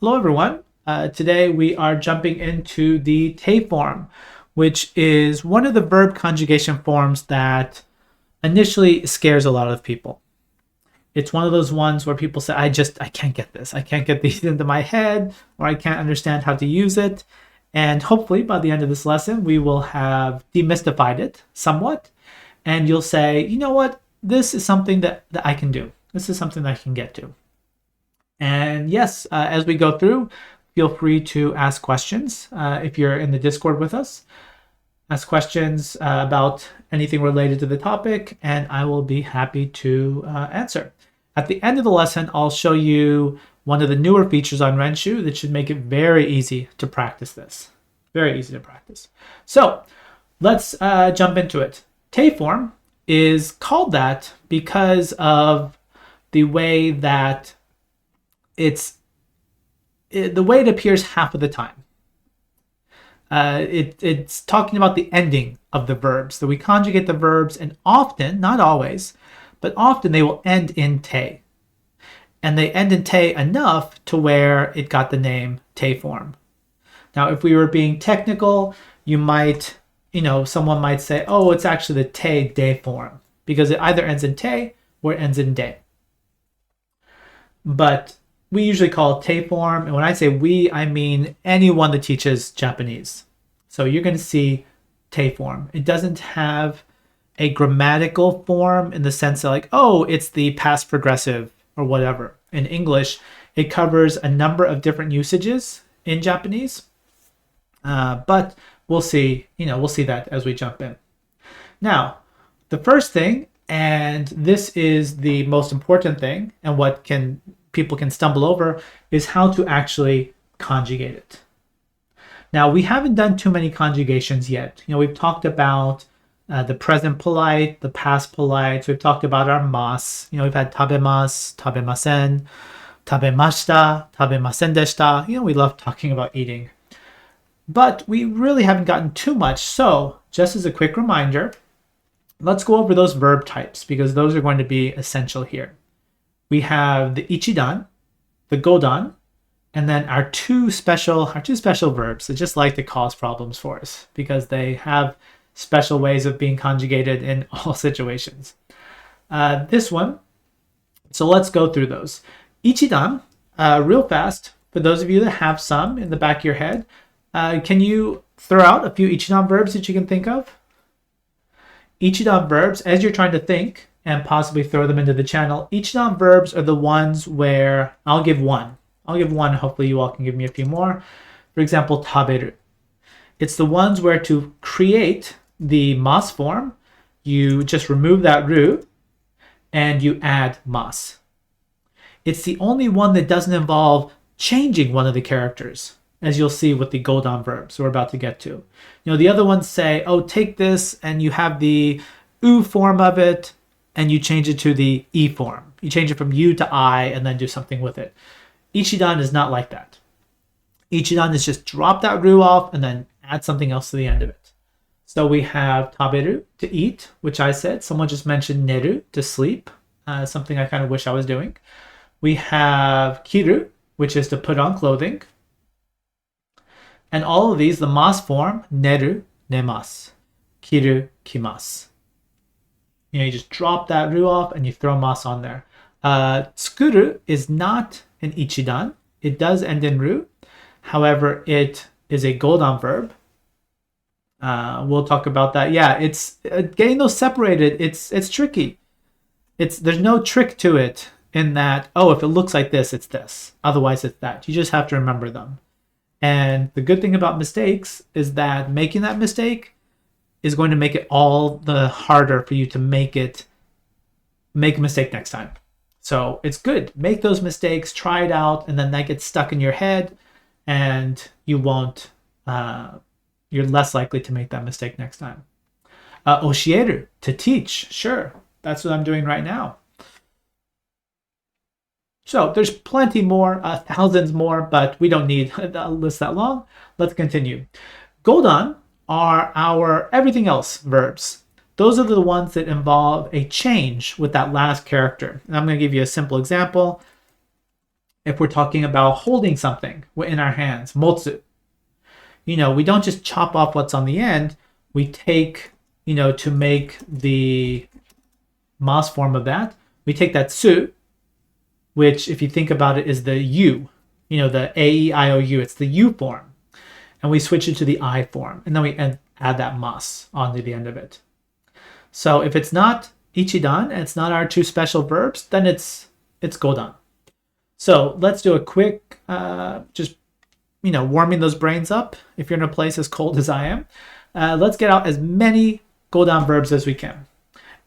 Hello, everyone. Today we are jumping into the te form, which is one of the verb conjugation forms that initially scares a lot of people. It's one of those ones where people say, I can't get this. I can't get these into my head, or I can't understand how to use it. And hopefully by the end of this lesson, we will have demystified it somewhat. And you'll say, you know what? This is something that I can do. This is something that I can get to. And yes, as we go through, feel free to ask questions if you're in the Discord with us. Ask questions about anything related to the topic, and I will be happy to answer. At the end of the lesson, I'll show you one of the newer features on Renshu that should make it very easy to practice this. Very easy to practice. So let's jump into it. Te form is called that because of the way that the way it appears half of the time. It's talking about the ending of the verbs. So we conjugate the verbs, and often, not always, but often they will end in te. And they end in te enough to where it got the name te form. Now, if we were being technical, someone might say, oh, it's actually the te de form, because it either ends in te or it ends in de. But we usually call it te form, and when I say we, I mean anyone that teaches Japanese. So you're going to see te form. It doesn't have a grammatical form in the sense of it's the past progressive or whatever. In English, it covers a number of different usages in Japanese, but we'll see that as we jump in. Now, the first thing, and this is the most important thing, and what people can stumble over, is how to actually conjugate it. Now, we haven't done too many conjugations yet. We've talked about the present polite, the past polite. We've talked about our mas. We've had tabemasu, tabemasen, tabemashita, tabemasen deshita. We love talking about eating. But we really haven't gotten too much. So just as a quick reminder, let's go over those verb types, because those are going to be essential here. We have the ichidan, the godan, and then our two special verbs that just like to cause problems for us because they have special ways of being conjugated in all situations. This one, so let's go through those. Ichidan, real fast, for those of you that have some in the back of your head, can you throw out a few ichidan verbs that you can think of? Ichidan verbs, as you're trying to think and possibly throw them into the channel, ichidan verbs are the ones where I'll give one. Hopefully you all can give me a few more. For example, taberu. It's the ones where to create the mas form, you just remove that ru and you add mas. It's the only one that doesn't involve changing one of the characters, as you'll see with the Godan verbs we're about to get to. The other ones say, oh, take this, and you have the u form of it, and you change it to the e form. You change it from you to I, and then do something with it. Ichidan is not like that. Ichidan is just drop that ru off, and then add something else to the end of it. So we have taberu, to eat, which I said. Someone just mentioned neru, to sleep, something I kind of wish I was doing. We have kiru, which is to put on clothing. And all of these, the mas form, neru, nemasu, kiru, kimasu. You just drop that ru off and you throw mas on there. Tsukuru is not an ichidan. It does end in ru. However, it is a godan verb. We'll talk about that. Yeah, it's getting those separated. It's tricky. There's no trick to it in that, if it looks like this, it's this. Otherwise, it's that. You just have to remember them. And the good thing about mistakes is that making that mistake is going to make it all the harder for you to make a mistake next time. So it's good. Make those mistakes, try it out, and then that gets stuck in your head, and you won't. You're less likely to make that mistake next time. Oshieru, to teach. Sure, that's what I'm doing right now. So there's plenty more, thousands more, but we don't need a list that long. Let's continue. Godan are our everything else verbs. Those are the ones that involve a change with that last character. And I'm going to give you a simple example. if we're talking about holding something in our hands, motsu. We don't just chop off what's on the end. We take, to make the mas form of that, we take that su, which if you think about it is the u, the A-E-I-O-U, it's the u form. And we switch it to the I form. And then we add that mas onto the end of it. So if it's not ichidan and it's not our two special verbs, then it's godan. So let's do a quick, just warming those brains up. If you're in a place as cold as I am, let's get out as many godan verbs as we can.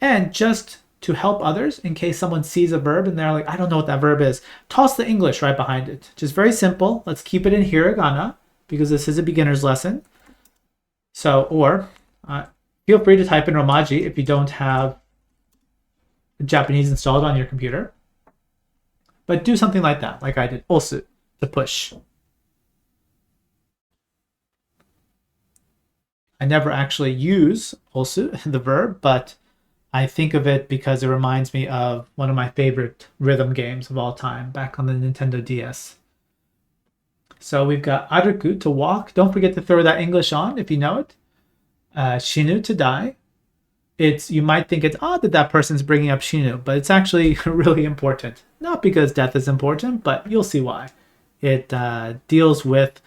And just to help others, in case someone sees a verb and they're like, I don't know what that verb is, toss the English right behind it. Just very simple. Let's keep it in hiragana because this is a beginner's lesson. So, or feel free to type in romaji if you don't have Japanese installed on your computer. But do something like that, like I did. Osu, to push. I never actually use osu, the verb, but I think of it because it reminds me of one of my favorite rhythm games of all time, back on the Nintendo DS. So we've got aruku, to walk. Don't forget to throw that English on if you know it. Shinu, to die. You might think it's odd that person's bringing up shinu, but it's actually really important. Not because death is important, but you'll see why. It deals with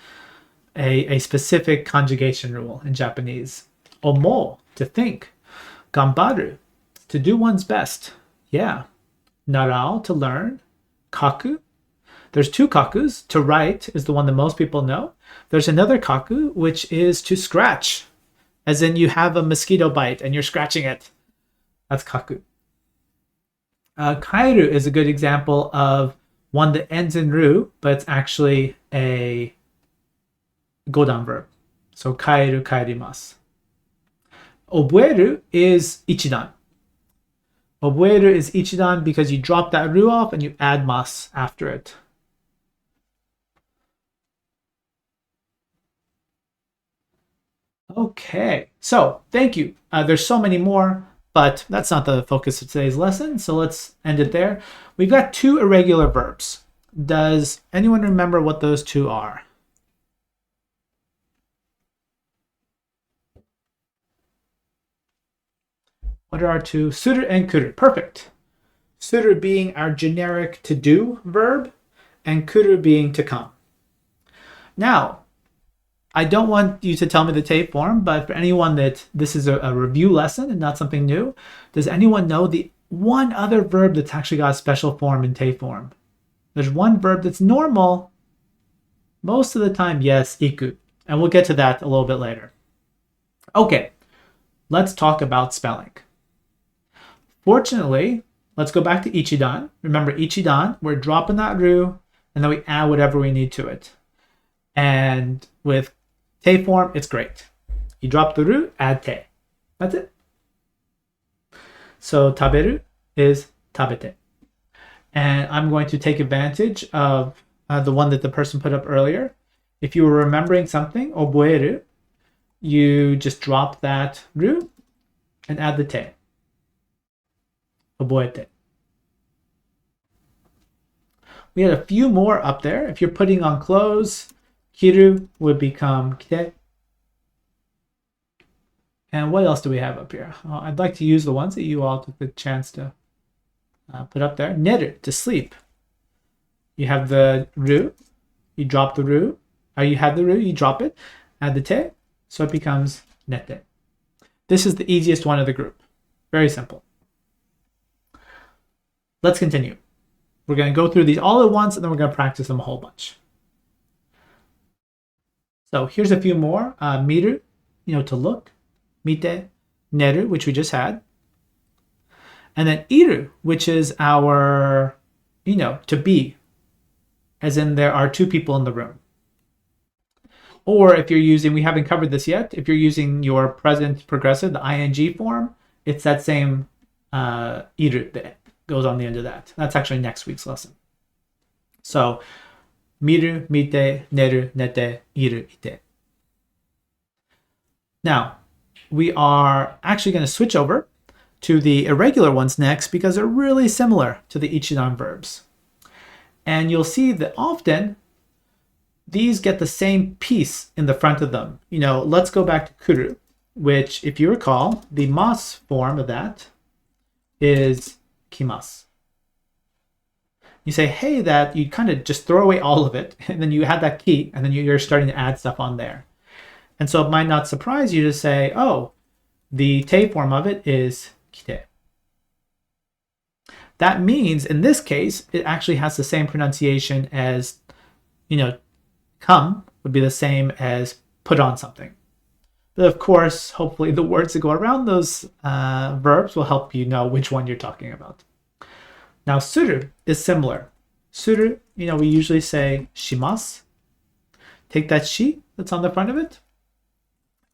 a specific conjugation rule in Japanese. Omo, to think. Gambaru, to do one's best. Yeah. Narao, to learn. Kaku. There's two kakus. To write is the one that most people know. There's another kaku, which is to scratch. As in you have a mosquito bite and you're scratching it. That's kaku. Kairu is a good example of one that ends in ru, but it's actually a godan verb. So kairu, kairimasu. Obueru is ichidan. Obueru is ichidan because you drop that ru off and you add mas after it. Okay, so thank you. There's so many more, but that's not the focus of today's lesson, so let's end it there. We've got two irregular verbs. Does anyone remember what those two are? What are our two? Suru and kuru. Perfect. Suru being our generic to do verb, and kuru being to come. Now, I don't want you to tell me the tape form, but for anyone that this is a review lesson and not something new, does anyone know the one other verb that's actually got a special form in tape form? There's one verb that's normal. Most of the time, yes, iku. And we'll get to that a little bit later. Okay, let's talk about spelling. Fortunately, let's go back to ichidan. Remember ichidan, we're dropping that ru, and then we add whatever we need to it. And with te form, it's great. You drop the ru, add te. That's it. So taberu is tabete. And I'm going to take advantage of the one that the person put up earlier. If you were remembering something, oboeru, you just drop that ru and add the te. Oboete. We had a few more up there. If you're putting on clothes, kiru would become kite. And what else do we have up here? I'd like to use the ones that you all took the chance to put up there. Neru, to sleep. You have the ru, you drop the ru, or you have the ru, you drop it, add the te, so it becomes nete. This is the easiest one of the group. Very simple. Let's continue. We're going to go through these all at once, and then we're going to practice them a whole bunch. So here's a few more. Miru, to look. Mite, neru, which we just had. And then iru, which is our, to be. As in there are two people in the room. Or if you're using, we haven't covered this yet, if you're using your present progressive, the ing form, it's that same iru that goes on the end of that. That's actually next week's lesson. So, miru, mite, neru, nete, iru, ite. Now, we are actually going to switch over to the irregular ones next because they're really similar to the ichidan verbs. And you'll see that often these get the same piece in the front of them. Let's go back to kuru, which, if you recall, the mas form of that is kimasu. You say, hey, that you kind of just throw away all of it, and then you add that ki, and then you're starting to add stuff on there. And so it might not surprise you to say, oh, the te form of it is kite. That means, in this case, it actually has the same pronunciation as, come would be the same as put on something. But of course, hopefully the words that go around those verbs will help you know which one you're talking about. Now, suru is similar. Suru, we usually say shimasu. Take that shi that's on the front of it,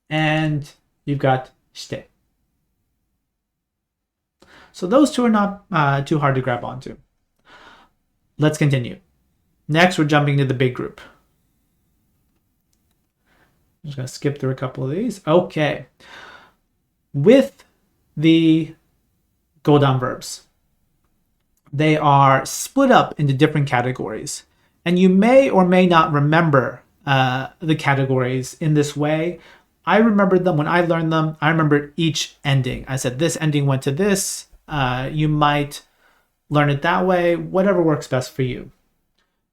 and you've got shite. So those two are not too hard to grab onto. Let's continue. Next, we're jumping to the big group. I'm just going to skip through a couple of these. Okay. With the Godan verbs, they are split up into different categories. And you may or may not remember the categories in this way. I remembered them when I learned them. I remembered each ending. I said this ending went to this. You might learn it that way, whatever works best for you.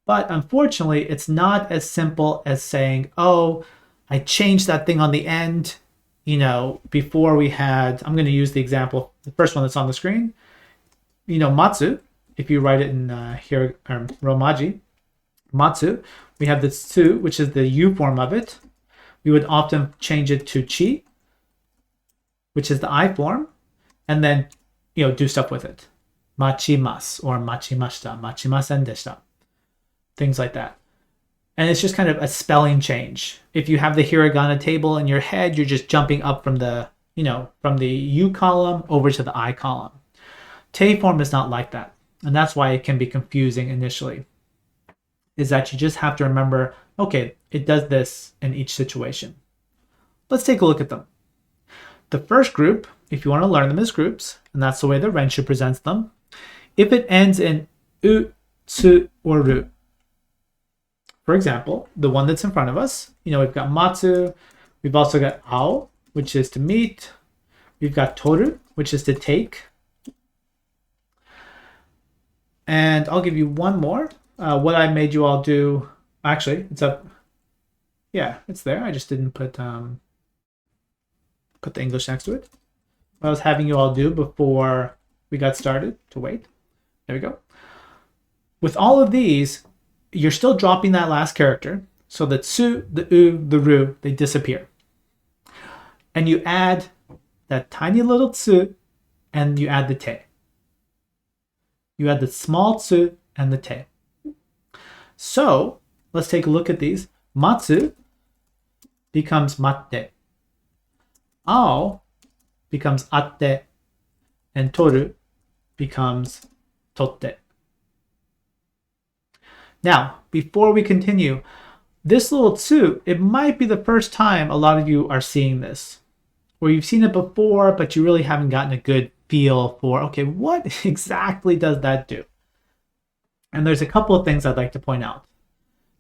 But unfortunately, it's not as simple as saying, oh, I changed that thing on the end. Before we had, I'm going to use the example, the first one that's on the screen. Matsu, if you write it in here, Romaji, matsu, we have the tsu, which is the U form of it. We would often change it to chi, which is the I form, and then, do stuff with it. Machimasu or machimashita, machimasen deshita. Things like that. And it's just kind of a spelling change. If you have the hiragana table in your head, you're just jumping up from the, from the U column over to the I column. Te form is not like that. And that's why it can be confusing initially. Is that you just have to remember, okay, it does this in each situation. Let's take a look at them. The first group, if you want to learn them as groups, and that's the way the Renshu presents them, if it ends in u, tsu, or ru. For example, the one that's in front of us, we've got matsu, we've also got ao, which is to meet, we've got toru, which is to take, and I'll give you one more. What I made you all do, actually, it's up, yeah, it's there. I just didn't put the English next to it. What I was having you all do before we got started, to wait. There we go. With all of these, you're still dropping that last character, so the tsu, the u, the ru, they disappear. And you add that tiny little tsu, and you add the te. You add the small tsu and the te. So, let's take a look at these. Matsu becomes matte. Ao becomes atte. And toru becomes totte. Now, before we continue, this little tsu, it might be the first time a lot of you are seeing this, or you've seen it before, but you really haven't gotten a good feel for, okay, what exactly does that do? And there's a couple of things I'd like to point out.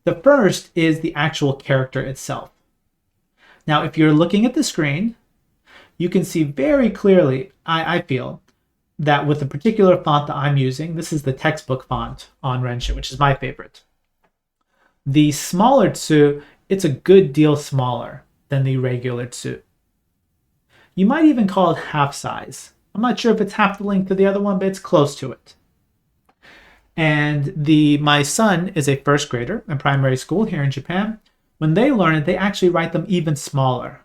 The first is the actual character itself. Now, if you're looking at the screen, you can see very clearly, I feel, that with the particular font that I'm using, this is the textbook font on Renshu, which is my favorite. The smaller tsu, it's a good deal smaller than the regular tsu. You might even call it half size. I'm not sure if it's half the length of the other one, but it's close to it. And my son is a first grader in primary school here in Japan. When they learn it, they actually write them even smaller.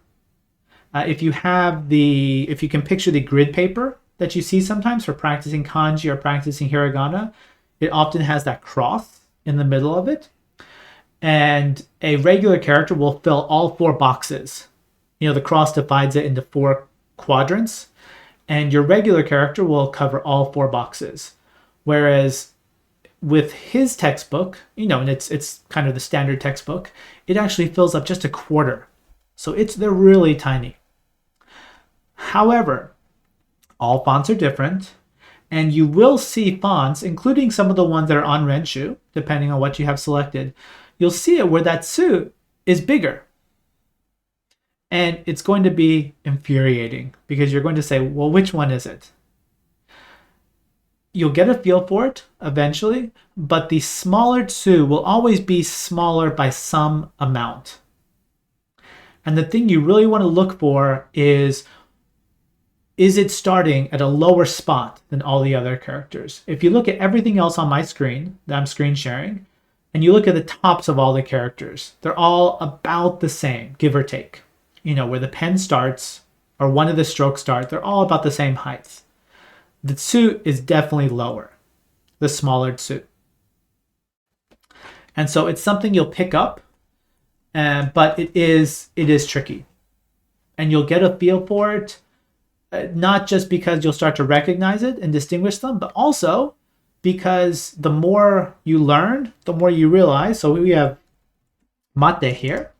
If you can picture the grid paper that you see sometimes for practicing kanji or practicing hiragana, it often has that cross in the middle of it. And a regular character will fill all 4 boxes. The cross divides it into 4 quadrants, and your regular character will cover all 4 boxes. Whereas with his textbook, and it's kind of the standard textbook, it actually fills up just a quarter. So they're really tiny. However, all fonts are different, And you will see fonts, including some of the ones that are on Renshu, depending on what you have selected. You'll see it where that su is bigger. And it's going to be infuriating because you're going to say, well, which one is it? You'll get a feel for it eventually, but the smaller tsu will always be smaller by some amount. And the thing you really want to look for is it starting at a lower spot than all the other characters? If you look at everything else on my screen that I'm screen sharing, and you look at the tops of all the characters, they're all about the same, give or take. You know, where the pen starts or one of the strokes start, they're all about the same height. The tsu is definitely lower, the smaller tsu. And so it's something you'll pick up, but it is tricky. And you'll get a feel for it, not just because you'll start to recognize it and distinguish them, but also because the more you learn, the more you realize. So we have mate here.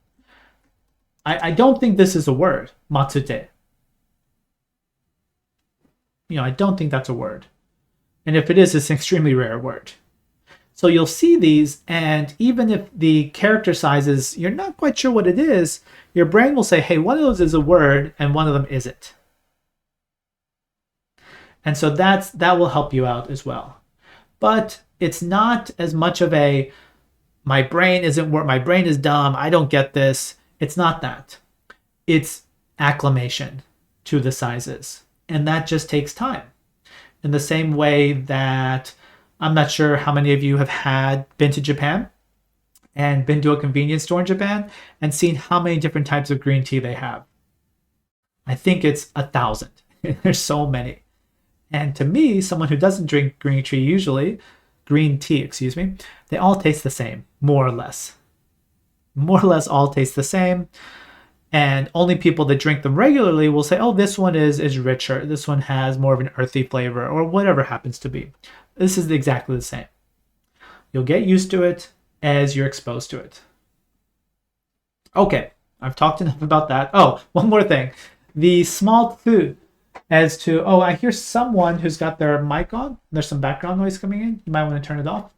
I don't think this is a word, matsute. You know, I don't think that's a word. And if it is, it's an extremely rare word. So you'll see these, and even if the character sizes, you're not quite sure what it is, your brain will say, hey, one of those is a word and one of them isn't. And so that will help you out as well. But it's not as much of a, my brain is dumb, I don't get this. It's not that. It's acclimation to the sizes. And that just takes time. In the same way that I'm not sure how many of you have been to Japan and been to a convenience store in Japan and seen how many different types of green tea they have. I think it's 1,000. There's so many. And to me, someone who doesn't drink green tea, they all taste the same, more or less. More or less all taste the same. And only people that drink them regularly will say, oh, this one is richer. This one has more of an earthy flavor, or whatever happens to be. This is exactly the same. You'll get used to it as you're exposed to it. Okay, I've talked enough about that. Oh, one more thing. The small tsu as to, oh, I hear someone who's got their mic on. There's some background noise coming in. You might want to turn it off.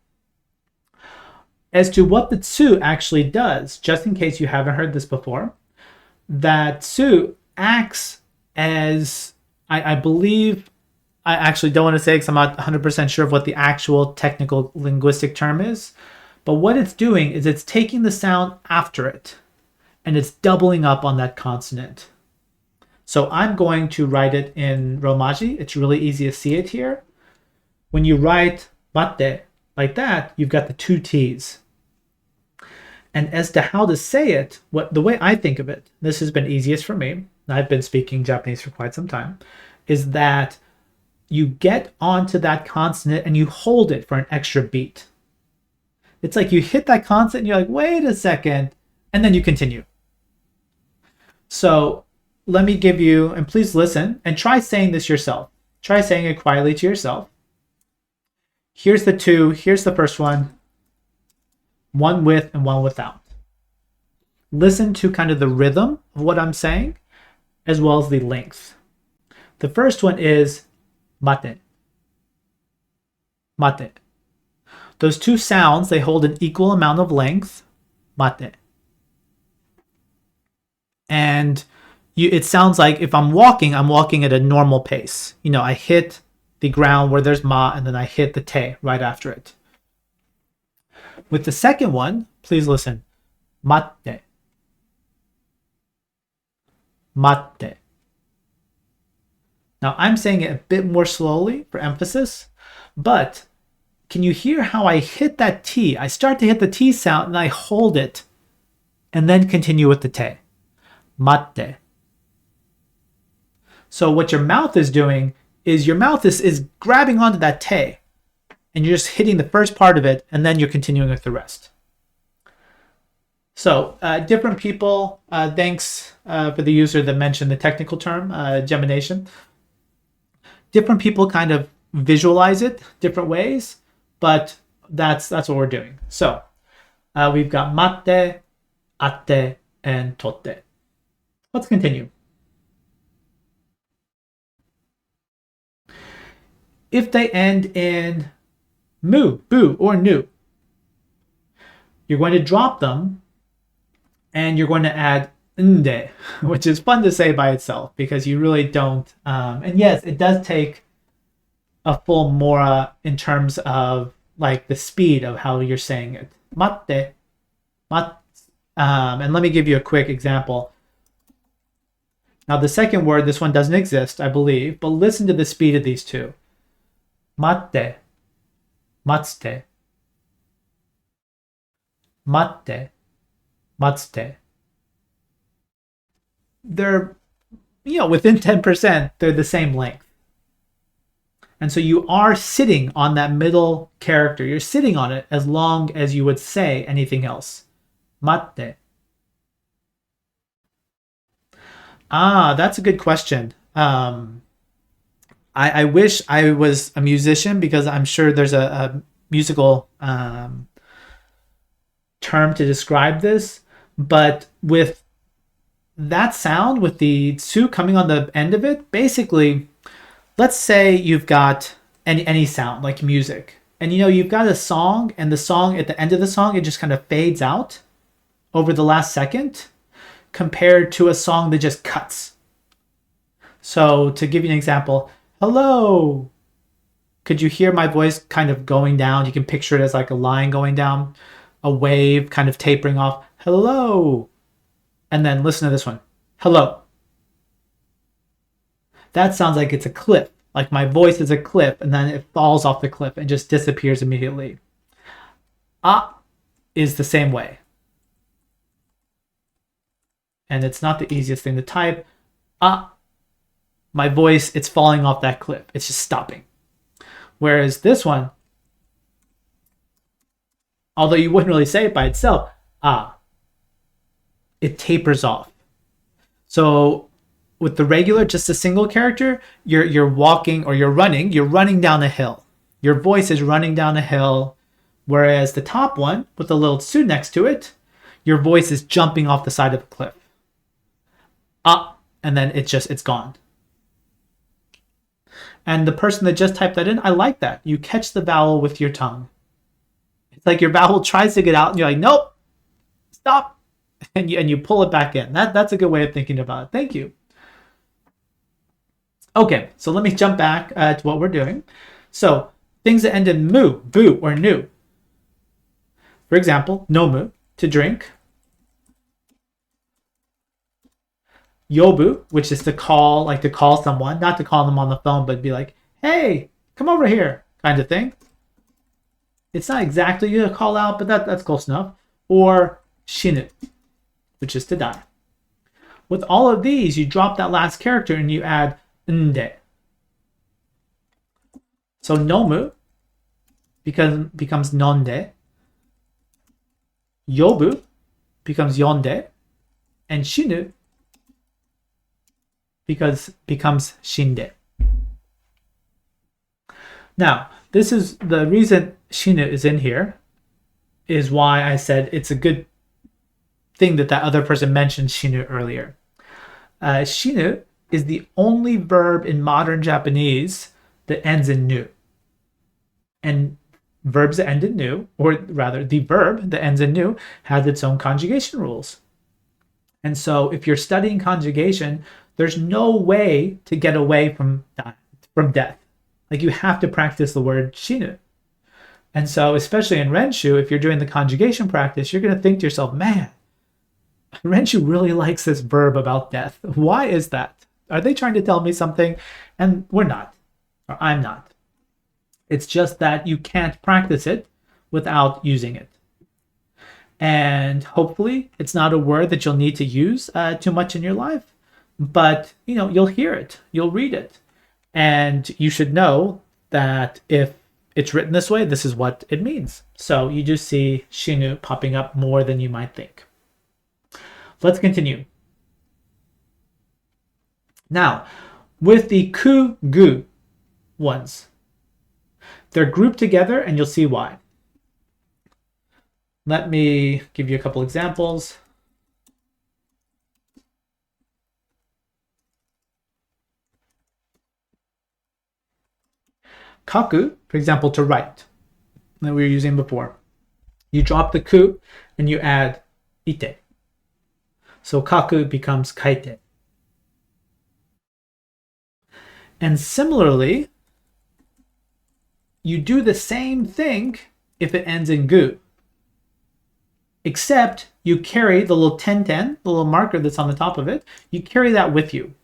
As to what the tsu actually does, just in case you haven't heard this before, that tsu acts as, I believe, I actually don't want to say because I'm not 100% sure of what the actual technical linguistic term is, but what it's doing is it's taking the sound after it and it's doubling up on that consonant. So I'm going to write it in Romaji. It's really easy to see it here. When you write mate like that, you've got the two T's. And as to how to say it, the way I think of it, this has been easiest for me, I've been speaking Japanese for quite some time, is that you get onto that consonant and you hold it for an extra beat. It's like you hit that consonant and you're like, wait a second, and then you continue. So let me give you, and please listen and try saying this yourself. Try saying it quietly to yourself. Here's the two, here's the first one. One with and one without. Listen to kind of the rhythm of what I'm saying, as well as the length. The first one is mate. Mate. Those two sounds, they hold an equal amount of length. Mate. And it sounds like if I'm walking at a normal pace. You know, I hit the ground where there's ma, and then I hit the te right after it. With the second one, please listen. Matte. Matte. Now I'm saying it a bit more slowly for emphasis, but can you hear how I hit that T? I start to hit the T sound and I hold it and then continue with the te. Matte. So what your mouth is doing is your mouth is grabbing onto that te. And you're just hitting the first part of it, and then you're continuing with the rest. So different people, thanks for the user that mentioned the technical term, gemination. Different people kind of visualize it different ways, but that's what we're doing. So we've got mate, atte, and totte. Let's continue. if they end in mu, bu, or nu, you're going to drop them and you're going to add nde, which is fun to say by itself because you really don't. And yes, it does take a full mora in terms of like the speed of how you're saying it. Matte, mat. And let me give you a quick example. Now the second word, this one doesn't exist, I believe, but listen to the speed of these two. Matte, matsute, matte, matsute. They're, within 10%, they're the same length. And so you are sitting on that middle character. You're sitting on it as long as you would say anything else. Matte. That's a good question. I wish I was a musician because I'm sure there's a musical term to describe this. But with that sound, with the tsu coming on the end of it, basically, let's say you've got any sound like music. And you've got a song, and the song at the end of the song, it just kind of fades out over the last second compared to a song that just cuts. So to give you an example, hello. Could you hear my voice kind of going down? You can picture it as like a line going down, a wave kind of tapering off. Hello. And then listen to this one. Hello. That sounds like it's a cliff. Like my voice is a cliff and then it falls off the cliff and just disappears immediately. Is the same way. And it's not the easiest thing to type. My voice, it's falling off that cliff. It's just stopping. Whereas this one, although you wouldn't really say it by itself, it tapers off. So with the regular, just a single character, you're walking or you're running down a hill. Your voice is running down a hill. Whereas the top one, with the little tsu next to it, your voice is jumping off the side of a cliff. And then it's gone. And the person that just typed that in, I like that. You catch the vowel with your tongue. It's like your vowel tries to get out and you're like, nope, stop. And you pull it back in. That's a good way of thinking about it. Thank you. Okay, so let me jump back to what we're doing. So things that end in mu, bu, or nu. For example, nomu, to drink. Yobu, which is to call, like to call someone, not to call them on the phone, but be like, hey, come over here, kind of thing. It's not exactly a call out, but that's close enough. Or shinu, which is to die. With all of these, you drop that last character and you add nde. So nomu becomes nonde. Yobu becomes yonde. And shinu becomes shinde. Now, this is the reason shinu is in here, is why I said it's a good thing that other person mentioned shinu earlier. Shinu is the only verb in modern Japanese that ends in nu. And verbs that end in nu, or rather the verb that ends in nu, has its own conjugation rules. And so if you're studying conjugation, there's no way to get away from death. Like you have to practice the word shinu. And so especially in Renshu, if you're doing the conjugation practice, you're going to think to yourself, man, Renshu really likes this verb about death. Why is that? Are they trying to tell me something? And we're not, or I'm not. It's just that you can't practice it without using it. And hopefully it's not a word that you'll need to use too much in your life. But, you'll hear it, you'll read it. And you should know that if it's written this way, this is what it means. So you do see shinu popping up more than you might think. Let's continue. Now, with the ku, gu ones, they're grouped together and you'll see why. Let me give you a couple examples. Kaku, for example, to write, that we were using before. You drop the ku and you add ite. So kaku becomes kaite. And similarly, you do the same thing if it ends in gu, except you carry the little tenten, the little marker that's on the top of it, you carry that with you.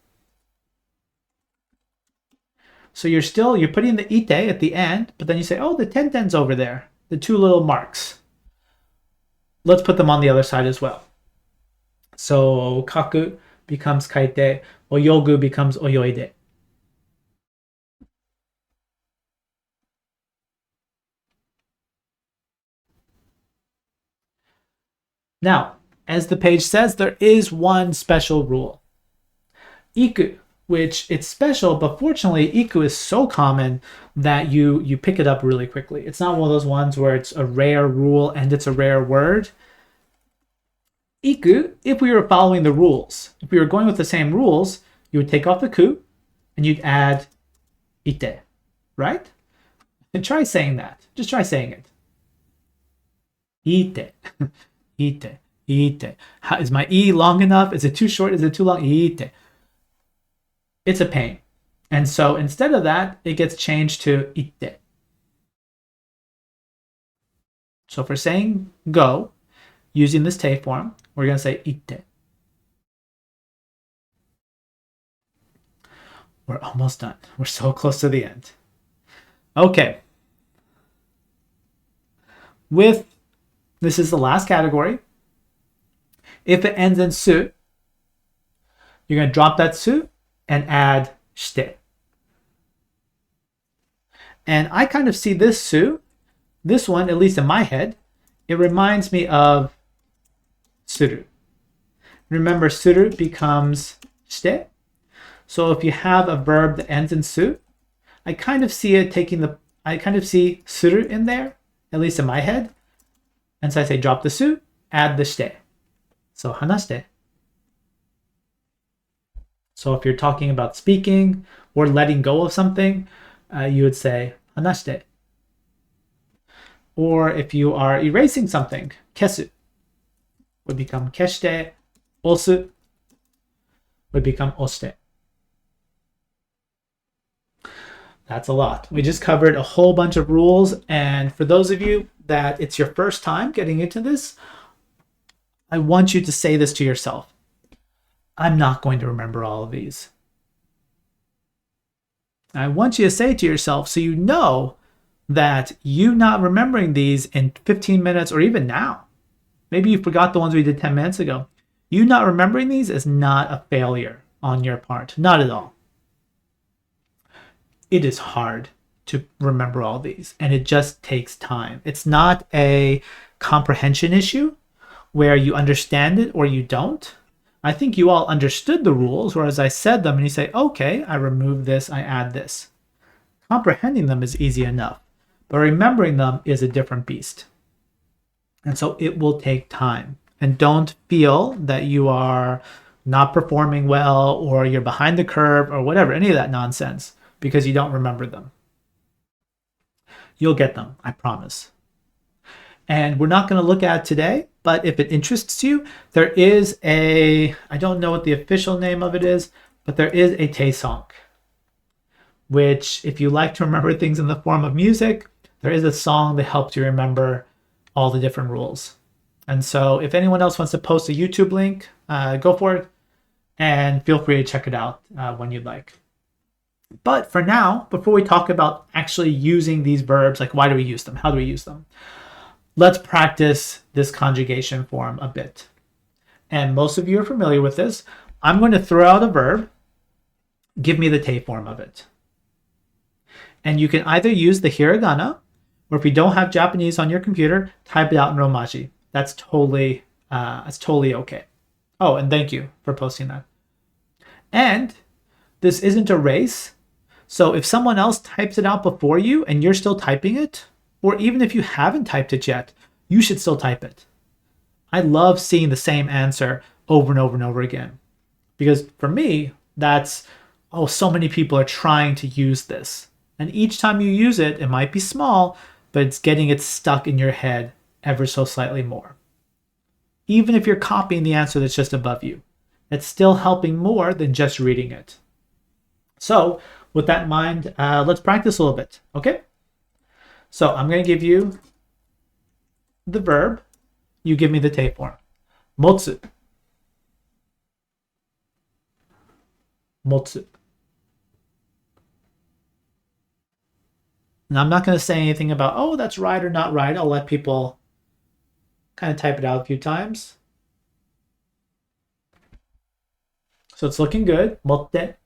So you're putting the ite at the end, but then you say, oh, the tenten's over there, the two little marks. Let's put them on the other side as well. So kaku becomes kaite, oyogu becomes oyoide. Now, as the page says, there is one special rule. Iku, which it's special, but fortunately, iku is so common that you pick it up really quickly. It's not one of those ones where it's a rare rule and it's a rare word. Iku, if we were following the rules, if we were going with the same rules, you would take off the ku and you'd add ite, right? And try saying that. Just try saying it. Ite. Ite. Ite. Is my E long enough? Is it too short? Is it too long? Ite. It's a pain. And so instead of that, it gets changed to ite. So for saying go, using this te form, we're going to say ite. We're almost done. We're so close to the end. Okay. This is the last category. If it ends in su, you're going to drop that su and add shite. And I kind of see this su, this one, at least in my head, it reminds me of suru. Remember, suru becomes shite. So if you have a verb that ends in su, I kind of see suru in there, at least in my head. And so I say drop the su, add the shite. So hanashite. So if you're talking about speaking or letting go of something, you would say hanashite. Or if you are erasing something, kesu would become keshite, osu would become oshite. That's a lot. We just covered a whole bunch of rules, and for those of you that it's your first time getting into this, I want you to say this to yourself. I'm not going to remember all of these. I want you to say it to yourself so you know that you not remembering these in 15 minutes or even now, maybe you forgot the ones we did 10 minutes ago. You not remembering these is not a failure on your part. Not at all. It is hard to remember all these, and it just takes time. It's not a comprehension issue where you understand it or you don't. I think you all understood the rules, whereas I said them and you say, okay, I remove this, I add this. Comprehending them is easy enough, but remembering them is a different beast. And so it will take time. And don't feel that you are not performing well or you're behind the curve or whatever, any of that nonsense, because you don't remember them. You'll get them, I promise. And we're not going to look at it today, but if it interests you, there is I don't know what the official name of it is, but there is a taesong, which if you like to remember things in the form of music, there is a song that helps you remember all the different rules. And so if anyone else wants to post a YouTube link, go for it, and feel free to check it out when you'd like. But for now, before we talk about actually using these verbs, like why do we use them? How do we use them? Let's practice this conjugation form a bit. And most of you are familiar with this. I'm going to throw out a verb. Give me the te form of it. And you can either use the hiragana, or if you don't have Japanese on your computer, type it out in Romaji. That's totally okay. Oh, and thank you for posting that. And this isn't a race. So if someone else types it out before you and you're still typing it, or even if you haven't typed it yet, you should still type it. I love seeing the same answer over and over and over again. Because for me, that's, so many people are trying to use this. And each time you use it, it might be small, but it's getting it stuck in your head ever so slightly more. Even if you're copying the answer that's just above you, it's still helping more than just reading it. So with that in mind, let's practice a little bit, okay? So I'm going to give you the verb. You give me the te form. Motsu. Motsu. And I'm not going to say anything about, oh, that's right or not right. I'll let people kind of type it out a few times. So it's looking good. Motte.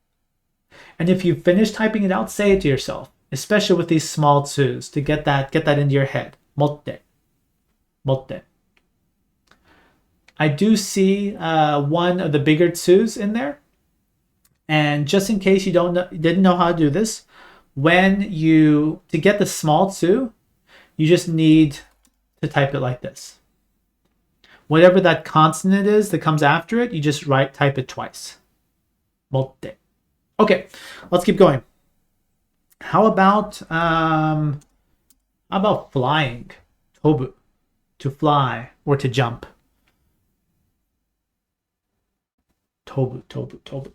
And if you finish typing it out, say it to yourself, especially with these small tsus, to get that into your head. Motte. Motte. I do see one of the bigger tsus in there. And just in case you didn't know how to do this, to get the small tsu, you just need to type it like this. Whatever that consonant is that comes after it, you just type it twice. Motte. Okay, let's keep going. How about flying? Tobu, to fly or to jump. Tobu, tobu, tobu.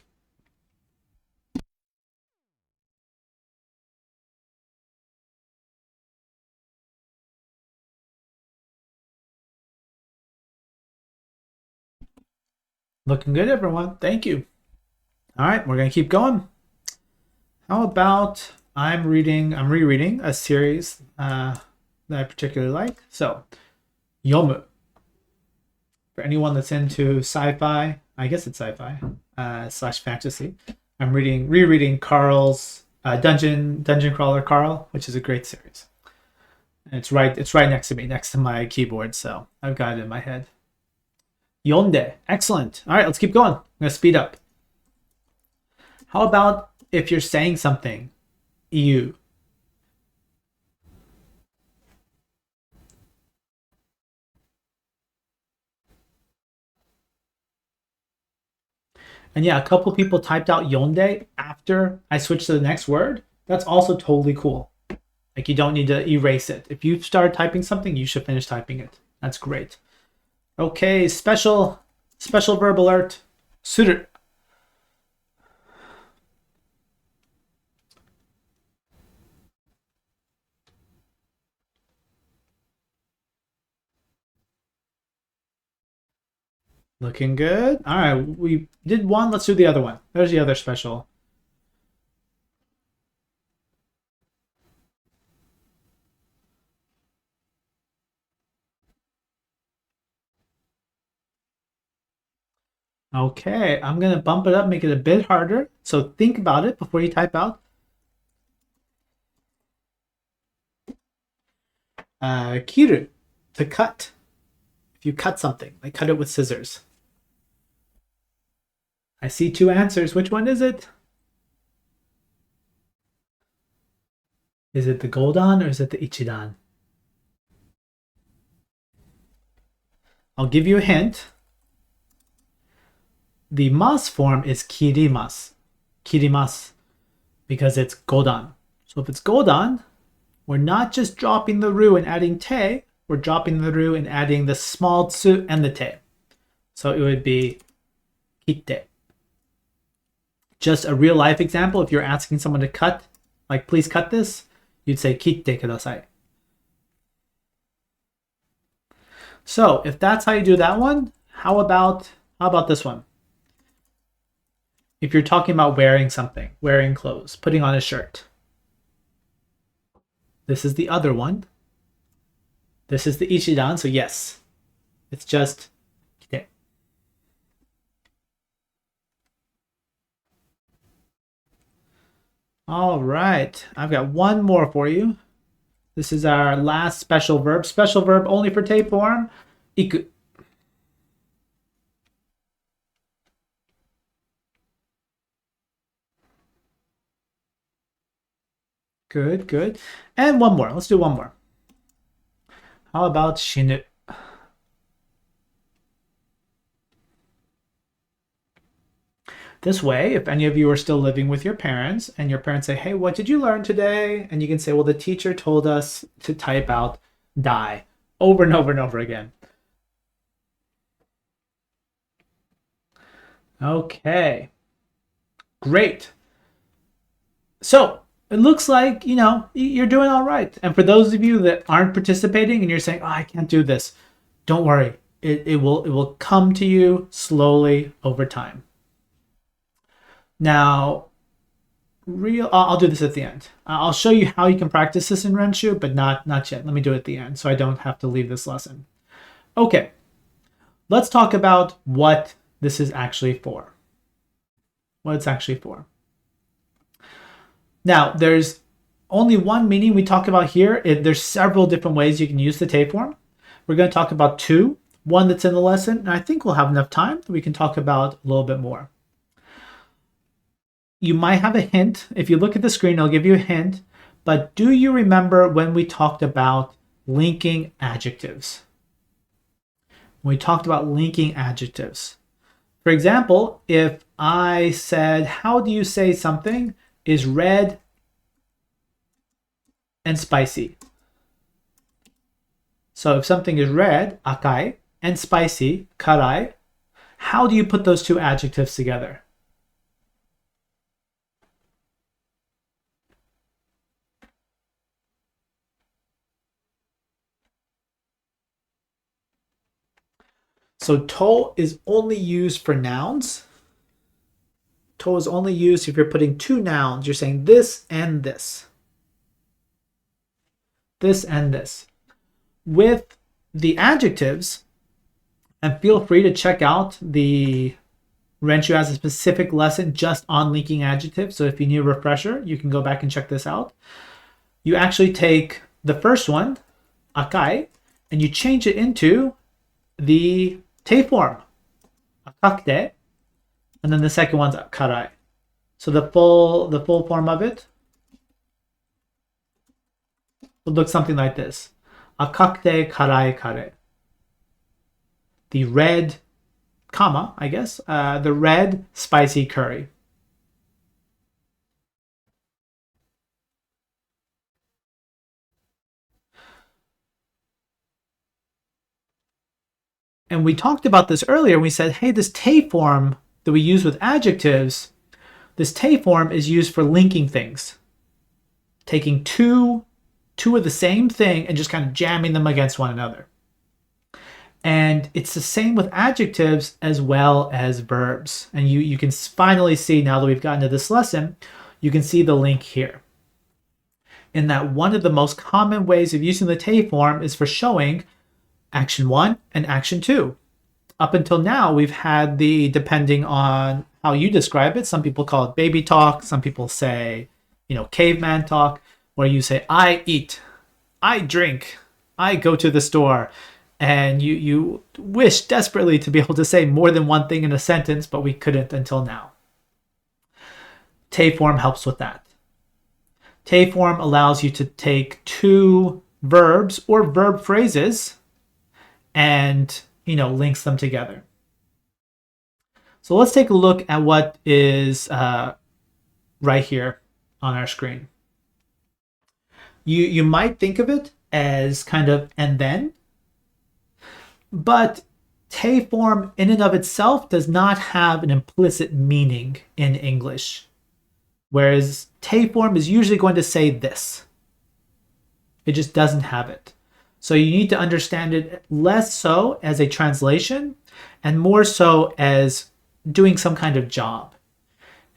Looking good, everyone. Thank you. All right, we're going to keep going. How about I'm rereading a series that I particularly like. So, yomu. For anyone that's into sci-fi, I guess it's sci-fi / fantasy. I'm rereading Carl's Dungeon Crawler Carl, which is a great series. And it's right next to me, next to my keyboard, so I've got it in my head. Yonde. Excellent. All right, let's keep going. I'm going to speed up. How about if you're saying something, you? And yeah, a couple people typed out yonde after I switched to the next word. That's also totally cool. Like, you don't need to erase it. If you start typing something, you should finish typing it. That's great. Okay, special verb alert. Suru. Looking good. All right, we did one. Let's do the other one. There's the other special. Okay, I'm going to bump it up, make it a bit harder. So think about it before you type out. Kiru, to cut. If you cut something, like cut it with scissors. I see two answers. Which one is it? Is it the Godan or is it the Ichidan? I'll give you a hint. The mas form is kirimas. Kirimas. Because it's Godan. So if it's Godan, we're not just dropping the ru and adding te, we're dropping the ru and adding the small tsu and the te. So it would be kitte. Just a real life example, if you're asking someone to cut, like please cut this, you'd say kitte kudasai. So if that's how you do that one, how about this one? If you're talking about wearing something, wearing clothes, putting on a shirt. This is the other one. This is the Ichidan, so yes, it's just kite. All right, I've got one more for you. This is our last special verb. Special verb only for te form. Iku. Good, good. And one more. Let's do one more. How about shinu? This way, if any of you are still living with your parents and your parents say, hey, what did you learn today? And you can say, well, the teacher told us to type out die over and over and over again. Okay, great. So it looks like, you're doing all right. And for those of you that aren't participating and you're saying, oh, I can't do this, don't worry. It will come to you slowly over time. Now, I'll do this at the end. I'll show you how you can practice this in Renshu, but not yet. Let me do it at the end so I don't have to leave this lesson. Okay, let's talk about what this is actually for. What it's actually for. Now, there's only one meaning we talk about here. There's several different ways you can use the te form. We're going to talk about two. One that's in the lesson, and I think we'll have enough time that we can talk about a little bit more. You might have a hint. If you look at the screen, I'll give you a hint. But do you remember when we talked about linking adjectives? When we talked about linking adjectives. For example, if I said, how do you say something is red and spicy? So if something is red, akai, and spicy, karai, how do you put those two adjectives together? So to is only used for nouns. To is only used if you're putting two nouns. You're saying this and this. This and this. With the adjectives, and feel free to check out the Renshu has a specific lesson just on linking adjectives. So if you need a refresher, you can go back and check this out. You actually take the first one, akai, and you change it into the te form, akakte, and then the second one's karai. So the full form of it would look something like this. Akakte karai kare. The red, comma, I guess, the red spicy curry. And we talked about this earlier. We said, hey, this te form that we use with adjectives, this te form is used for linking things. Taking two of the same thing and just kind of jamming them against one another. And it's the same with adjectives as well as verbs. And you can finally see, now that we've gotten to this lesson, you can see the link here. In that one of the most common ways of using the te form is for showing action 1 and action 2. Up until now, we've had the, depending on how you describe it, some people call it baby talk, some people say, caveman talk, where you say, I eat, I drink, I go to the store. And you wish desperately to be able to say more than one thing in a sentence, but we couldn't until now. Te form helps with that. Te form allows you to take two verbs or verb phrases and links them together. So let's take a look at what is right here on our screen. You might think of it as kind of and then, but te form in and of itself does not have an implicit meaning in English, whereas te form is usually going to say this. It just doesn't have it. So you need to understand it less so as a translation and more so as doing some kind of job.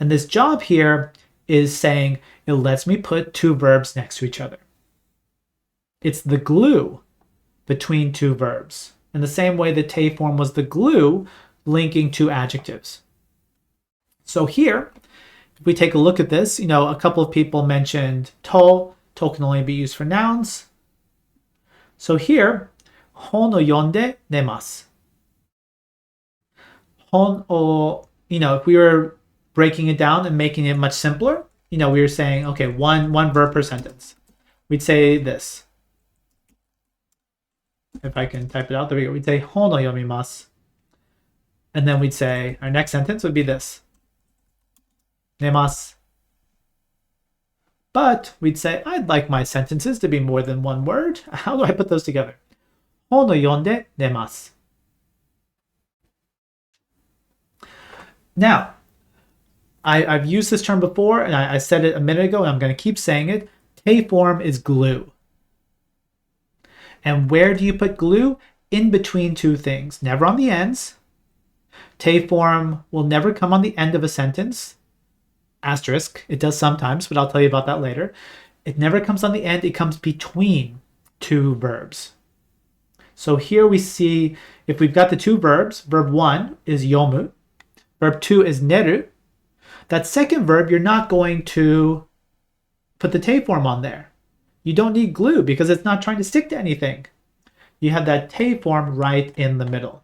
And this job here is saying it lets me put two verbs next to each other. It's the glue between two verbs. In the same way the te form was the glue linking two adjectives. So here, if we take a look at this, a couple of people mentioned to. To can only be used for nouns. So here, hon o yonde nemasu. Hon o, if we were breaking it down and making it much simpler, we were saying, okay, one verb per sentence. We'd say this. If I can type it out, there we go. We'd say hon o yomimasu. And then we'd say, our next sentence would be this. nemasu. But we'd say, I'd like my sentences to be more than one word. How do I put those together? 本を読んで寝ます. Now, I've used this term before, and I said it a minute ago, and I'm going to keep saying it. Te form is glue. And where do you put glue? In between two things. Never on the ends. Te form will never come on the end of a sentence. Asterisk. It does sometimes, but I'll tell you about that later. It never comes on the end. It comes between two verbs. So here we see, if we've got the two verbs, verb 1 is yomu. Verb 2 is neru. That second verb, you're not going to put the te form on there. You don't need glue because it's not trying to stick to anything. You have that te form right in the middle.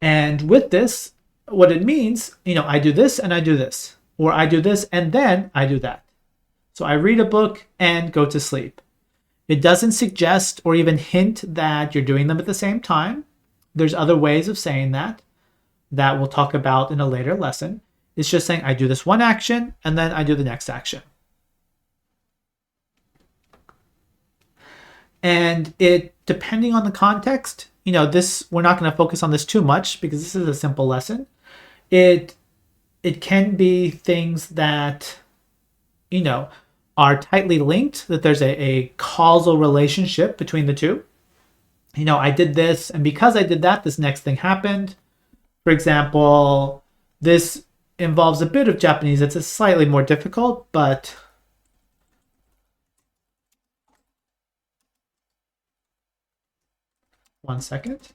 And with this, what it means, I do this and I do this. Or I do this and then I do that. So I read a book and go to sleep. It doesn't suggest or even hint that you're doing them at the same time. There's other ways of saying that we'll talk about in a later lesson. It's just saying I do this one action and then I do the next action. And it, depending on the context, this, we're not going to focus on this too much because this is a simple lesson. It can be things that, are tightly linked, that there's a causal relationship between the two. I did this, and because I did that, this next thing happened. For example, this involves a bit of Japanese. It's a slightly more difficult, but one second.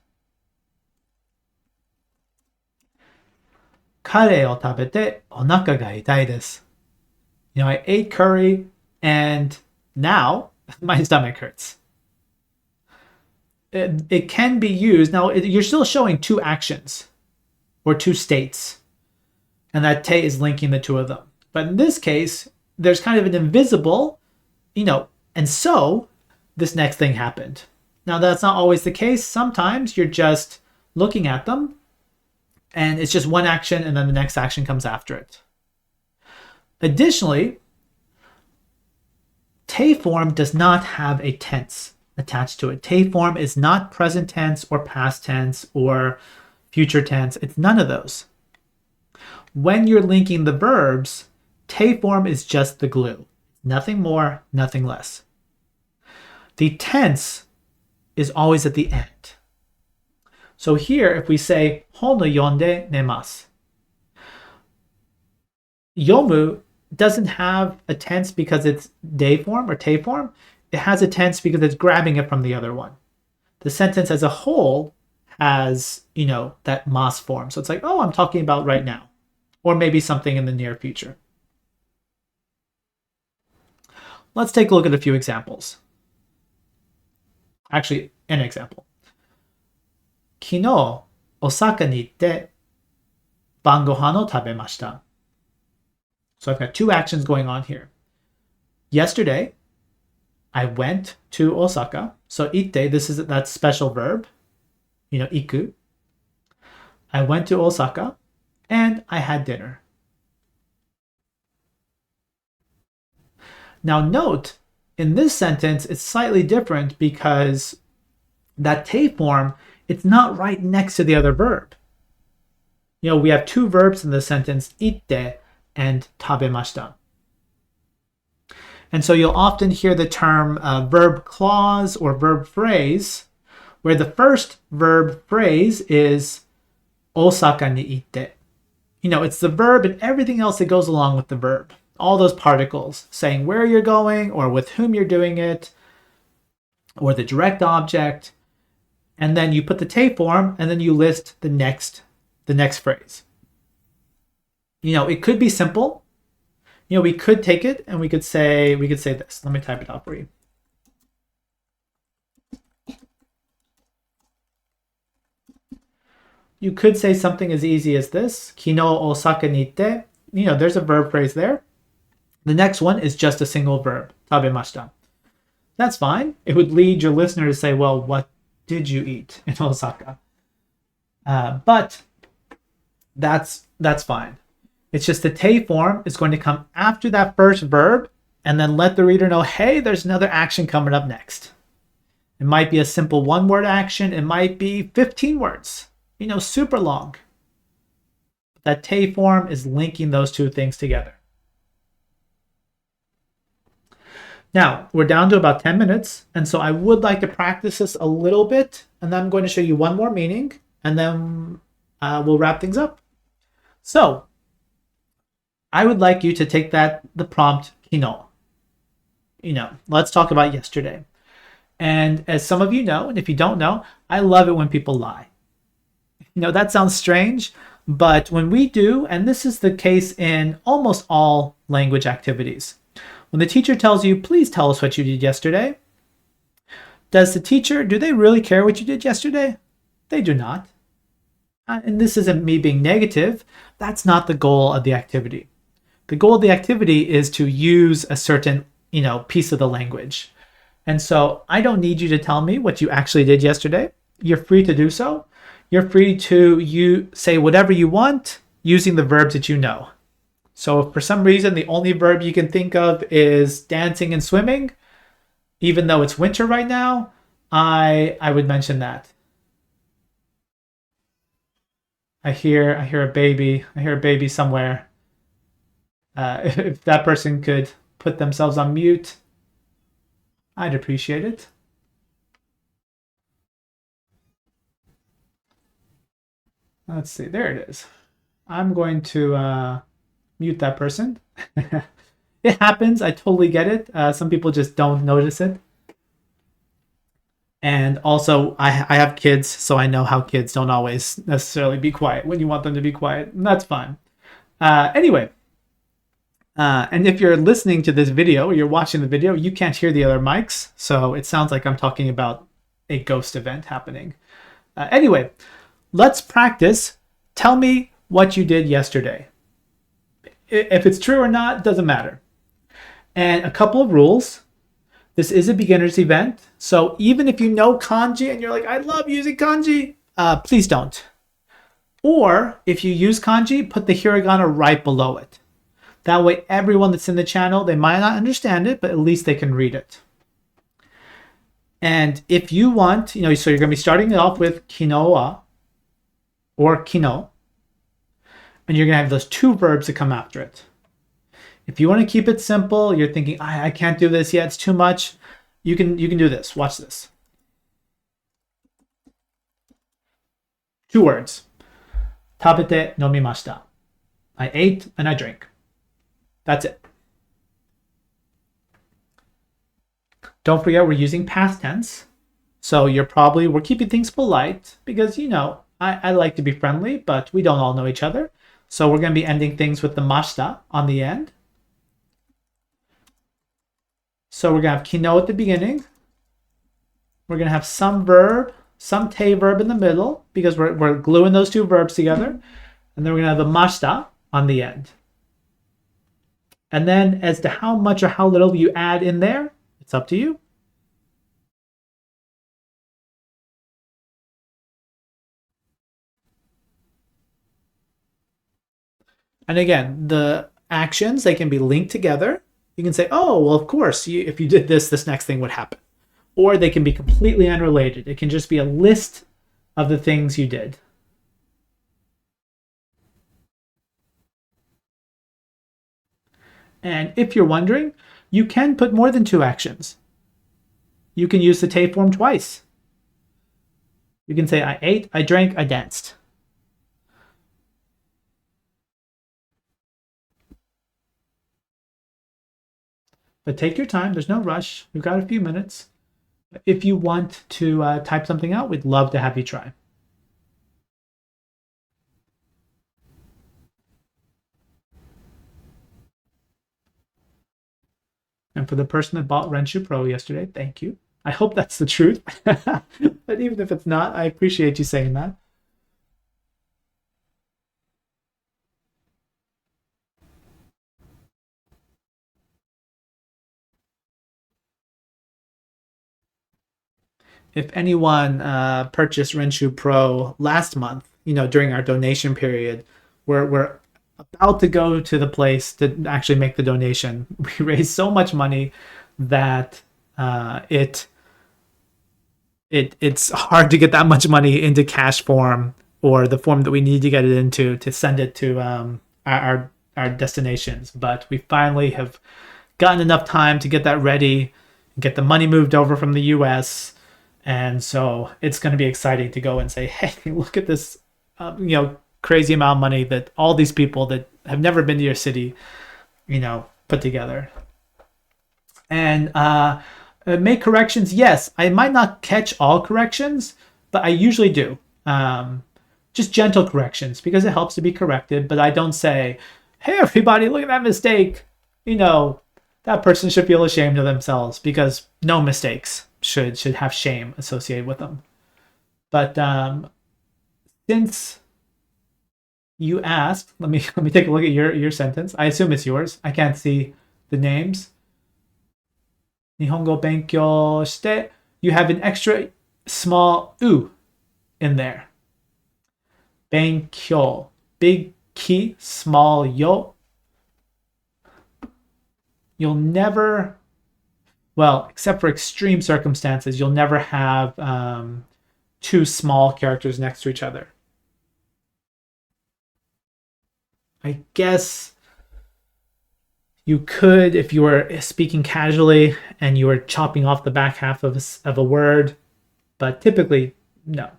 カレーを食べてお腹が痛いです. I ate curry and now my stomach hurts. It can be used. Now, you're still showing two actions or two states, and that te is linking the two of them. But in this case, there's kind of an invisible, and so this next thing happened. Now, that's not always the case. Sometimes you're just looking at them, and it's just one action, and then the next action comes after it. Additionally, te form does not have a tense attached to it. Te form is not present tense or past tense or future tense. It's none of those. When you're linking the verbs, te form is just the glue. Nothing more, nothing less. The tense is always at the end. So here, if we say, 本を読んで寝ます. Yomu doesn't have a tense because it's de form or te form. It has a tense because it's grabbing it from the other one. The sentence as a whole has, that mas form. So it's like, oh, I'm talking about right now. Or maybe something in the near future. Let's take a look at a few examples. Actually, an example. 昨日、Osakaに行って晩ご飯を食べました. So I've got two actions going on here. Yesterday, I went to Osaka. So itte, that's special verb. Iku. I went to Osaka and I had dinner. Now note, in this sentence, it's slightly different because that te form, it's not right next to the other verb. We have two verbs in the sentence, itte and tabemashita. And so you'll often hear the term verb clause or verb phrase, where the first verb phrase is Osaka ni itte. It's the verb and everything else that goes along with the verb. All those particles saying where you're going or with whom you're doing it, or the direct object. And then you put the te form and then you list the next phrase. It could be simple. We could take it and we could say this. Let me type it out for you. You could say something as easy as this. Kino Osaka ni itte. There's a verb phrase there. The next one is just a single verb. Tabemashita. That's fine. It would lead your listener to say, well, what did you eat in Osaka? But that's fine. It's just the te form is going to come after that first verb and then let the reader know, hey, there's another action coming up next. It might be a simple one-word action. It might be 15 words, super long. That te form is linking those two things together. Now, we're down to about 10 minutes, and so I would like to practice this a little bit, and then I'm going to show you one more meaning, and then we'll wrap things up. So, I would like you to take the prompt, kino. Let's talk about yesterday. And as some of you know, and if you don't know, I love it when people lie. That sounds strange, but when we do, and this is the case in almost all language activities, when the teacher tells you, please tell us what you did yesterday, do they really care what you did yesterday? They do not. And this isn't me being negative. That's not the goal of the activity. The goal of the activity is to use a certain, piece of the language. And so I don't need you to tell me what you actually did yesterday. You're free to do so. You're free to say whatever you want using the verbs that you know. So if for some reason the only verb you can think of is dancing and swimming, even though it's winter right now, I would mention that. I hear a baby. I hear a baby somewhere. If that person could put themselves on mute, I'd appreciate it. Let's see. There it is. I'm going to mute that person. It happens. I totally get it. Some people just don't notice it. And also, I have kids, so I know how kids don't always necessarily be quiet when you want them to be quiet. And that's fine. Anyway, and if you're listening to this video or you're watching the video, you can't hear the other mics. So it sounds like I'm talking about a ghost event happening. Anyway, let's practice. Tell me what you did yesterday. If it's true or not, doesn't matter. And a couple of rules. This is a beginner's event. So even if you know kanji and you're like, I love using kanji, please don't. Or if you use kanji, put the hiragana right below it. That way, everyone that's in the channel, they might not understand it, but at least they can read it. And if you want, so you're going to be starting it off with kinoa or kino. And you're going to have those two verbs that come after it. If you want to keep it simple, you're thinking, I can't do this yet, it's too much. You can do this. Watch this. 2 words. Tabete nomimashita. I ate and I drank. That's it. Don't forget we're using past tense. So we're keeping things polite because, I like to be friendly, but we don't all know each other. So we're going to be ending things with the mashita on the end. So we're going to have kino at the beginning. We're going to have some verb, some te verb in the middle because we're gluing those two verbs together. And then we're going to have the mashita on the end. And then as to how much or how little you add in there, it's up to you. And again, the actions, they can be linked together. You can say, oh, well, of course, if you did this next thing would happen. Or they can be completely unrelated. It can just be a list of the things you did. And if you're wondering, you can put more than 2 actions. You can use the te form twice. You can say, I ate, I drank, I danced. But take your time. There's no rush. We've got a few minutes. If you want to type something out, we'd love to have you try. And for the person that bought Renshu Pro yesterday, thank you. I hope that's the truth. But even if it's not, I appreciate you saying that. If anyone purchased Renshu Pro last month, during our donation period, we're about to go to the place to actually make the donation. We raised so much money that it's hard to get that much money into cash form or the form that we need to get it into to send it to our destinations. But we finally have gotten enough time to get that ready, get the money moved over from the US. And so it's going to be exciting to go and say, hey, look at this, crazy amount of money that all these people that have never been to your city, put together. And make corrections. Yes, I might not catch all corrections, but I usually do. Just gentle corrections because it helps to be corrected. But I don't say, hey, everybody, look at that mistake. That person should feel ashamed of themselves because no mistakes should have shame associated with them. But since you asked, let me take a look at your sentence. I assume it's yours. I can't see the names. Nihongo benkyou shite. You have an extra small u in there. Benkyou. Big ki, small yo. You'll never, well, except for extreme circumstances, you'll never have two small characters next to each other. I guess you could, if you were speaking casually and you were chopping off the back half of a word, but typically, no.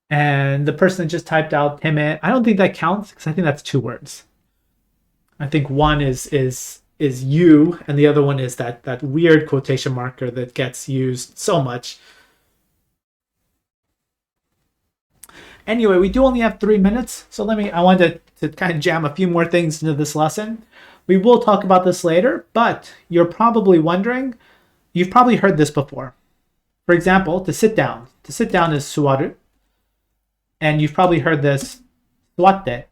And the person that just typed out teme, I don't think that counts because I think that's two words. I think one is you, and the other one is that weird quotation marker that gets used so much. Anyway, we do only have 3 minutes, so I wanted to kind of jam a few more things into this lesson. We will talk about this later, but you're probably wondering, you've probably heard this before. For example, to sit down. To sit down is suwaru, and you've probably heard this, suwatte.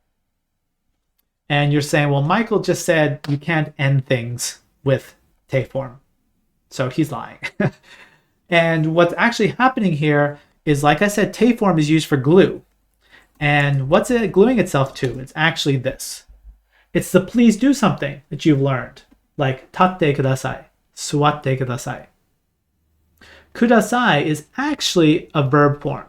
And you're saying, well, Michael just said you can't end things with te form. So he's lying. And what's actually happening here is, like I said, te form is used for glue. And what's it gluing itself to? It's actually this. It's the please do something that you've learned. Like tatte kudasai, suwatte kudasai. Kudasai is actually a verb form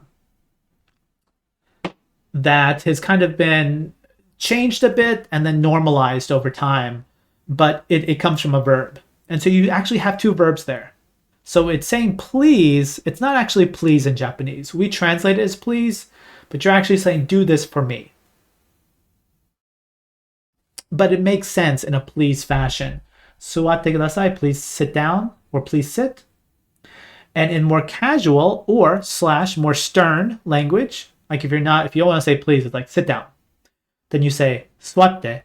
that has kind of been changed a bit and then normalized over time, but it comes from a verb. And so you actually have two verbs there. So it's saying please. It's not actually please in Japanese. We translate it as please, but you're actually saying do this for me. But it makes sense in a please fashion. Suwatte kudasai, please sit down, or please sit. And in more casual or / more stern language, like if you don't want to say please, it's like sit down. Then you say suwatte.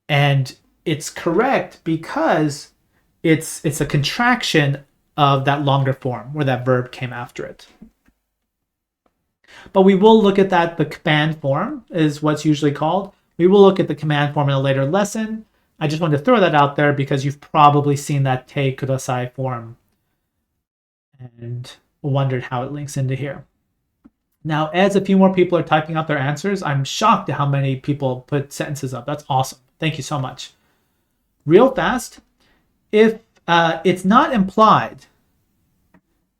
And it's correct because it's a contraction of that longer form where that verb came after it. But we will look at that. The command form is what's usually called. We will look at the command form in a later lesson. I just wanted to throw that out there because you've probably seen that te kudasai form and wondered how it links into here. Now, as a few more people are typing out their answers, I'm shocked at how many people put sentences up. That's awesome. Thank you so much. Real fast, if it's not implied,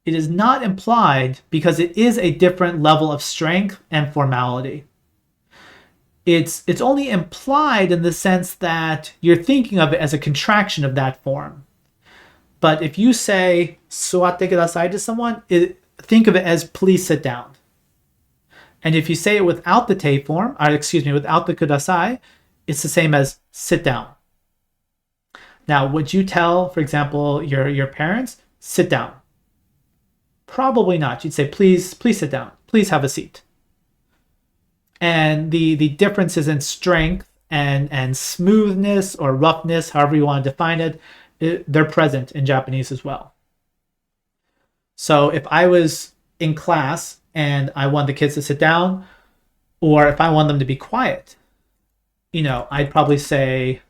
it is not implied because it is a different level of strength and formality. It's only implied in the sense that you're thinking of it as a contraction of that form. But if you say suwatte kudasai to someone, think of it as please sit down. And if you say it without the te form, without the kudasai, it's the same as sit down. Now, would you tell, for example, your parents, sit down? Probably not. You'd say, please sit down. Please have a seat. And the differences in strength and smoothness or roughness, however you want to define it, they're present in Japanese as well. So if I was in class and I want the kids to sit down, or if I want them to be quiet, I'd probably say,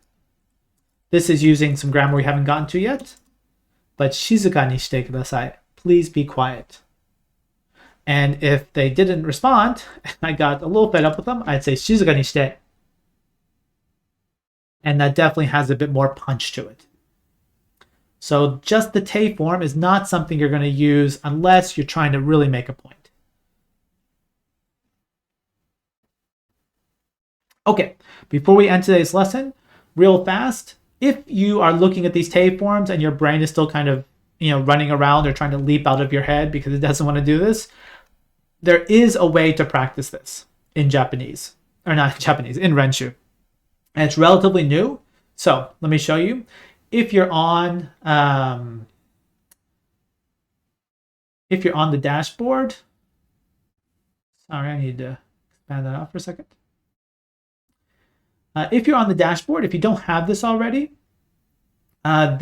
this is using some grammar we haven't gotten to yet, but shizuka ni shite kudasai. Please be quiet. And if they didn't respond, I got a little fed up with them, I'd say shizuka ni shite. And that definitely has a bit more punch to it. So just the te form is not something you're going to use unless you're trying to really make a point. Okay, before we end today's lesson, real fast, if you are looking at these te forms and your brain is still kind of running around or trying to leap out of your head because it doesn't want to do this, there is a way to practice this in Japanese, or not Japanese, in Renshu. And it's relatively new. So let me show you. If you're on the dashboard, sorry, I need to expand that out for a second. If you're on the dashboard, if you don't have this already, I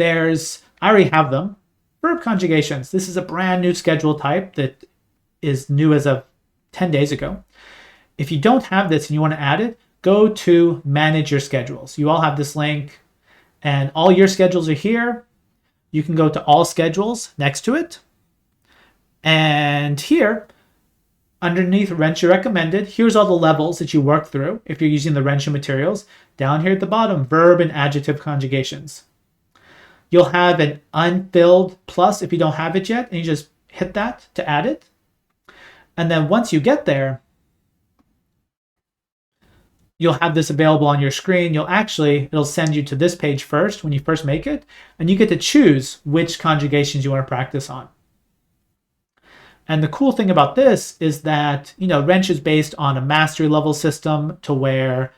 already have them. Verb conjugations. This is a brand new schedule type that is new as of 10 days ago. If you don't have this and you want to add it, go to manage your schedules. You all have this link and all your schedules are here. You can go to all schedules next to it. And here, underneath Renshu recommended, here's all the levels that you work through if you're using the Renshu materials. Down here at the bottom, verb and adjective conjugations. You'll have an unfilled plus if you don't have it yet, and you just hit that to add it. And then once you get there, you'll have this available on your screen. It'll send you to this page first when you first make it, and you get to choose which conjugations you want to practice on. And the cool thing about this is that, Renshu is based on a mastery level system to where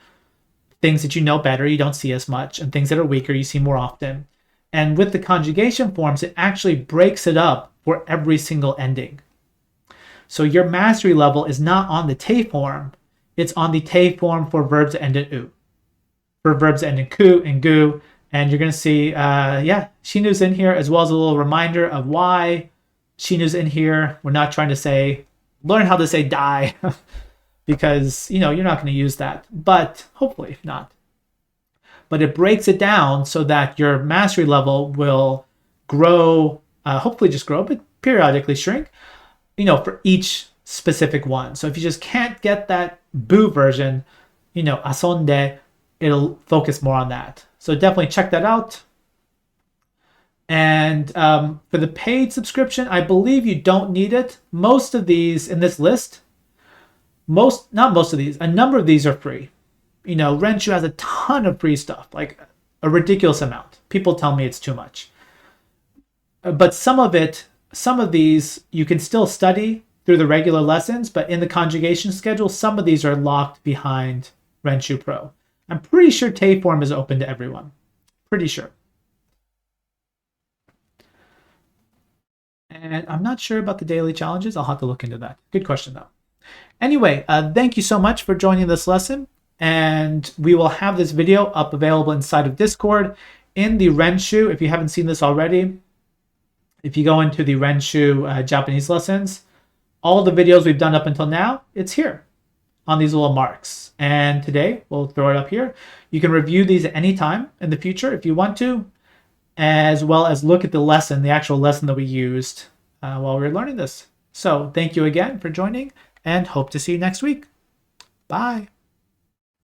things that you know better, you don't see as much, and things that are weaker, you see more often. And with the conjugation forms, it actually breaks it up for every single ending. So your mastery level is not on the te form, it's on the te form for verbs that end in u. For verbs that end in ku and gu. And you're going to see, shinu's in here, as well as a little reminder of why shinu's in here. We're not trying to learn how to say die, because, you're not going to use that. But hopefully not. But it breaks it down so that your mastery level will grow, hopefully just grow, but periodically shrink, for each specific one. So if you just can't get that bu version, asonde, it'll focus more on that. So definitely check that out. And for the paid subscription, I believe you don't need it. Most of these in this list, a number of these are free. Renshu has a ton of free stuff, like a ridiculous amount. People tell me it's too much. But some of these you can still study through the regular lessons, but in the conjugation schedule, some of these are locked behind Renshu Pro. I'm pretty sure te form is open to everyone. Pretty sure. And I'm not sure about the daily challenges. I'll have to look into that. Good question, though. Anyway, thank you so much for joining this lesson. And we will have this video up available inside of Discord in the Renshu. If you haven't seen this already, if you go into the Renshu Japanese lessons, all the videos we've done up until now, it's here on these little marks. And today, we'll throw it up here. You can review these at any time in the future if you want to, as well as look at the actual lesson that we used while we were learning this. So thank you again for joining, and hope to see you next week. Bye.